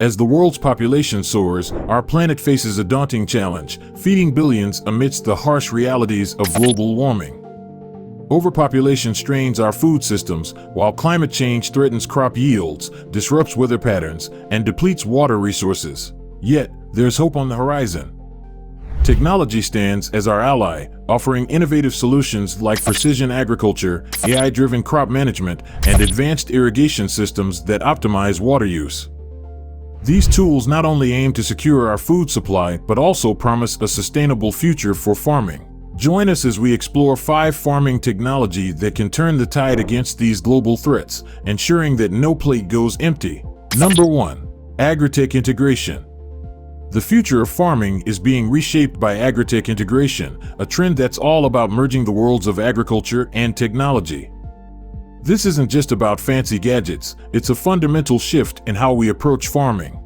As the world's population soars, our planet faces a daunting challenge, feeding billions amidst the harsh realities of global warming. Overpopulation strains our food systems, while climate change threatens crop yields, disrupts weather patterns, and depletes water resources. Yet, there's hope on the horizon. Technology stands as our ally, offering innovative solutions like precision agriculture, AI-driven crop management, and advanced irrigation systems that optimize water use. These tools not only aim to secure our food supply, but also promise a sustainable future for farming. Join us as we explore 5 farming technology that can turn the tide against these global threats, ensuring that no plate goes empty. Number 1. Agritech Integration. The future of farming is being reshaped by Agritech Integration, a trend that's all about merging the worlds of agriculture and technology. This isn't just about fancy gadgets, it's a fundamental shift in how we approach farming.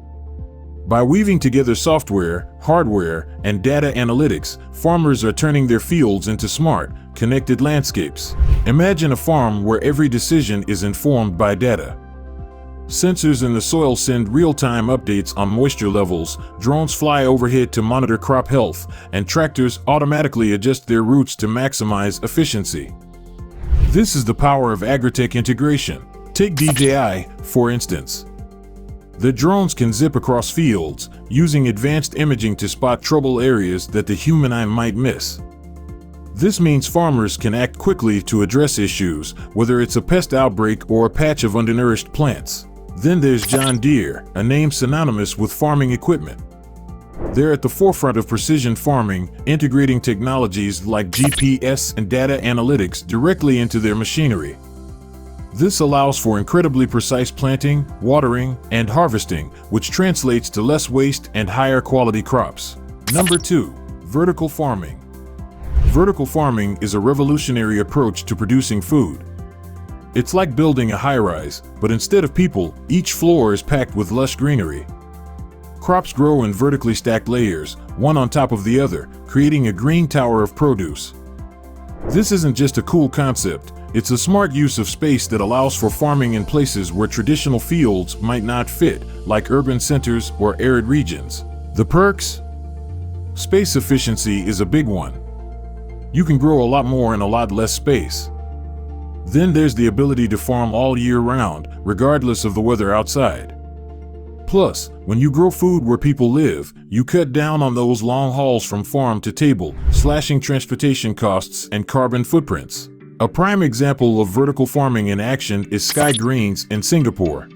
By weaving together software, hardware, and data analytics, farmers are turning their fields into smart, connected landscapes. Imagine a farm where every decision is informed by data. Sensors in the soil send real-time updates on moisture levels, drones fly overhead to monitor crop health, and tractors automatically adjust their routes to maximize efficiency. This is the power of Agritech Integration. Take DJI, for instance. The drones can zip across fields, using advanced imaging to spot trouble areas that the human eye might miss. This means farmers can act quickly to address issues, whether it's a pest outbreak or a patch of undernourished plants. Then there's John Deere, a name synonymous with farming equipment. They're at the forefront of precision farming, integrating technologies like GPS and data analytics directly into their machinery. This allows for incredibly precise planting, watering, and harvesting, which translates to less waste and higher quality crops. Number 2. Vertical farming. Vertical farming is a revolutionary approach to producing food. It's like building a high-rise, but instead of people, each floor is packed with lush greenery. Crops grow in vertically stacked layers, one on top of the other, creating a green tower of produce. This isn't just a cool concept, it's a smart use of space that allows for farming in places where traditional fields might not fit, like urban centers or arid regions. The perks? Space efficiency is a big one. You can grow a lot more in a lot less space. Then there's the ability to farm all year round, regardless of the weather outside. Plus, when you grow food where people live, you cut down on those long hauls from farm to table, slashing transportation costs and carbon footprints. A prime example of vertical farming in action is Sky Greens in Singapore.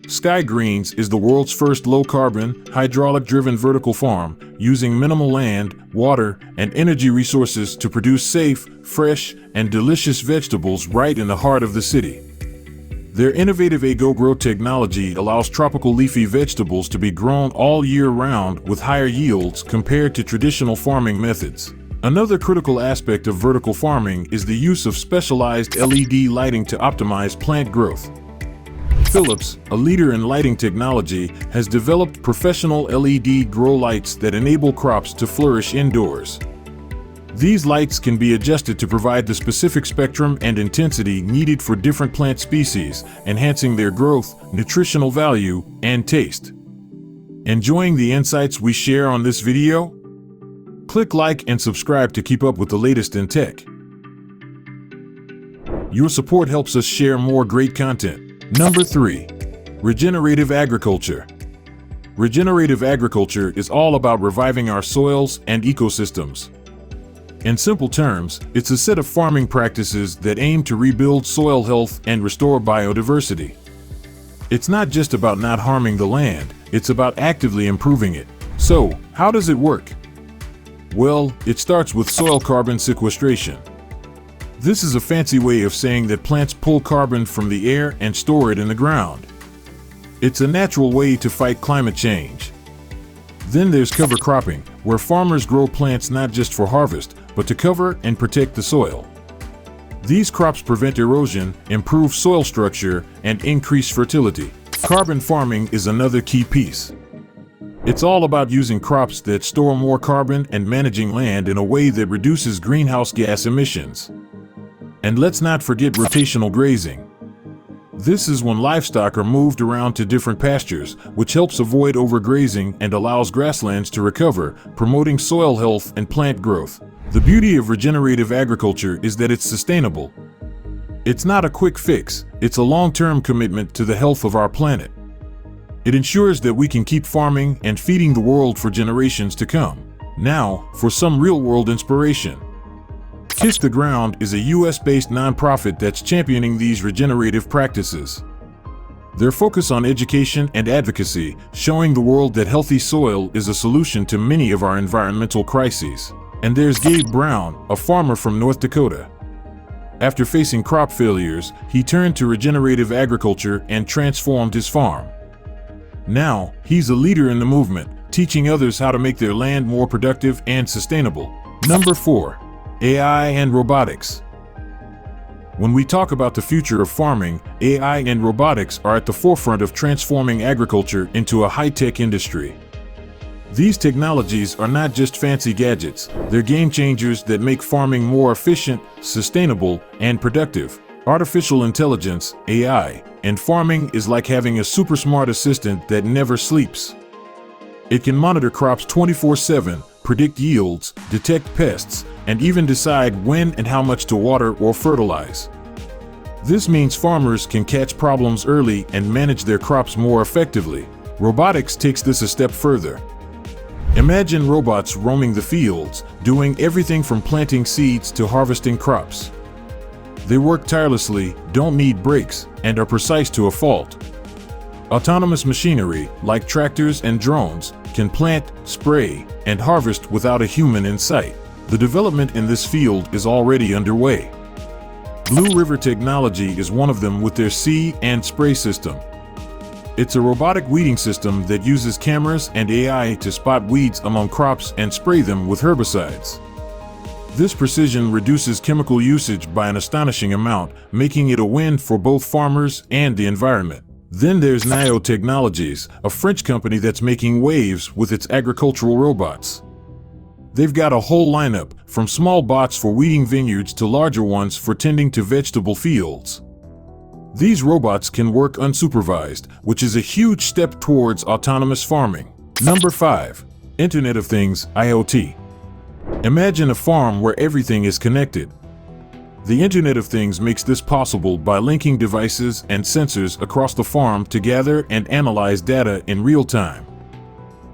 Sky Greens is the world's first low-carbon, hydraulic-driven vertical farm, using minimal land, water, and energy resources to produce safe, fresh, and delicious vegetables right in the heart of the city. Their innovative AgroGrow technology allows tropical leafy vegetables to be grown all year round with higher yields compared to traditional farming methods. Another critical aspect of vertical farming is the use of specialized LED lighting to optimize plant growth. Philips, a leader in lighting technology, has developed professional LED grow lights that enable crops to flourish indoors. These lights can be adjusted to provide the specific spectrum and intensity needed for different plant species, enhancing their growth, nutritional value, and taste. Enjoying the insights we share on this video? Click like and subscribe to keep up with the latest in tech. Your support helps us share more great content. Number 3. Regenerative Agriculture. Regenerative agriculture is all about reviving our soils and ecosystems. In simple terms, it's a set of farming practices that aim to rebuild soil health and restore biodiversity. It's not just about not harming the land, it's about actively improving it. So, how does it work? Well, it starts with soil carbon sequestration. This is a fancy way of saying that plants pull carbon from the air and store it in the ground. It's a natural way to fight climate change. Then there's cover cropping, where farmers grow plants not just for harvest, but to cover and protect the soil. These crops prevent erosion, improve soil structure, and increase fertility. Carbon farming is another key piece. It's all about using crops that store more carbon and managing land in a way that reduces greenhouse gas emissions. And let's not forget rotational grazing. This is when livestock are moved around to different pastures, which helps avoid overgrazing and allows grasslands to recover, promoting soil health and plant growth. The beauty of regenerative agriculture is that it's sustainable. It's not a quick fix, it's a long-term commitment to the health of our planet. It ensures that we can keep farming and feeding the world for generations to come. Now, for some real-world inspiration. Kiss the Ground is a US-based nonprofit that's championing these regenerative practices. Their focus on education and advocacy, showing the world that healthy soil is a solution to many of our environmental crises. And there's Gabe Brown, a farmer from North Dakota. After facing crop failures, he turned to regenerative agriculture and transformed his farm. Now, he's a leader in the movement, teaching others how to make their land more productive and sustainable. Number 4. AI and robotics. When we talk about the future of farming, AI and robotics are at the forefront of transforming agriculture into a high-tech industry. These technologies are not just fancy gadgets, they're game changers that make farming more efficient, sustainable, and productive. Artificial intelligence, AI, and farming is like having a super smart assistant that never sleeps. It can monitor crops 24/7, predict yields, detect pests, and even decide when and how much to water or fertilize. This means farmers can catch problems early and manage their crops more effectively. Robotics takes this a step further. Imagine robots roaming the fields, doing everything from planting seeds to harvesting crops. They work tirelessly, don't need breaks, and are precise to a fault. Autonomous machinery, like tractors and drones, can plant, spray, and harvest without a human in sight. The development in this field is already underway. Blue River Technology is one of them with their see and spray system. It's a robotic weeding system that uses cameras and AI to spot weeds among crops and spray them with herbicides. This precision reduces chemical usage by an astonishing amount, making it a win for both farmers and the environment. Then there's Naïo Technologies, a French company that's making waves with its agricultural robots. They've got a whole lineup, from small bots for weeding vineyards to larger ones for tending to vegetable fields. These robots can work unsupervised, which is a huge step towards autonomous farming. Number 5. Internet of Things, IoT. Imagine a farm where everything is connected. The Internet of Things makes this possible by linking devices and sensors across the farm to gather and analyze data in real time.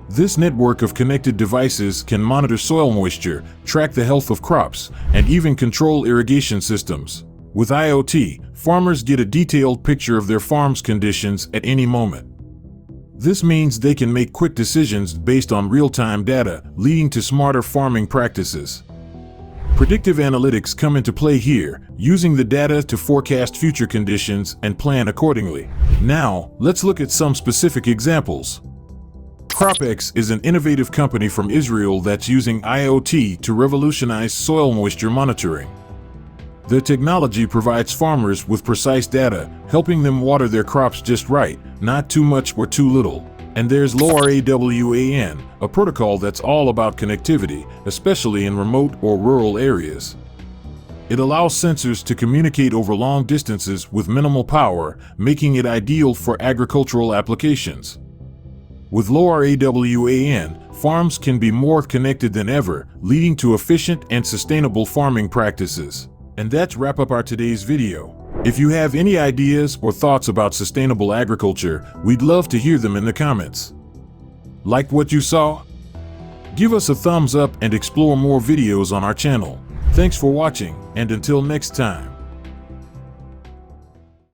This network of connected devices can monitor soil moisture, track the health of crops, and even control irrigation systems. With IoT, farmers get a detailed picture of their farm's conditions at any moment. This means they can make quick decisions based on real-time data, leading to smarter farming practices. Predictive analytics come into play here, using the data to forecast future conditions and plan accordingly. Now, let's look at some specific examples. CropX is an innovative company from Israel that's using IoT to revolutionize soil moisture monitoring. Their technology provides farmers with precise data, helping them water their crops just right, not too much or too little. And there's LoRaWAN, a protocol that's all about connectivity, especially in remote or rural areas. It allows sensors to communicate over long distances with minimal power, making it ideal for agricultural applications. With LoRaWAN, farms can be more connected than ever, leading to efficient and sustainable farming practices. And that's wrap up our today's video. If you have any ideas or thoughts about sustainable agriculture, we'd love to hear them in the comments. Like what you saw? Give us a thumbs up and explore more videos on our channel. Thanks for watching, and until next time.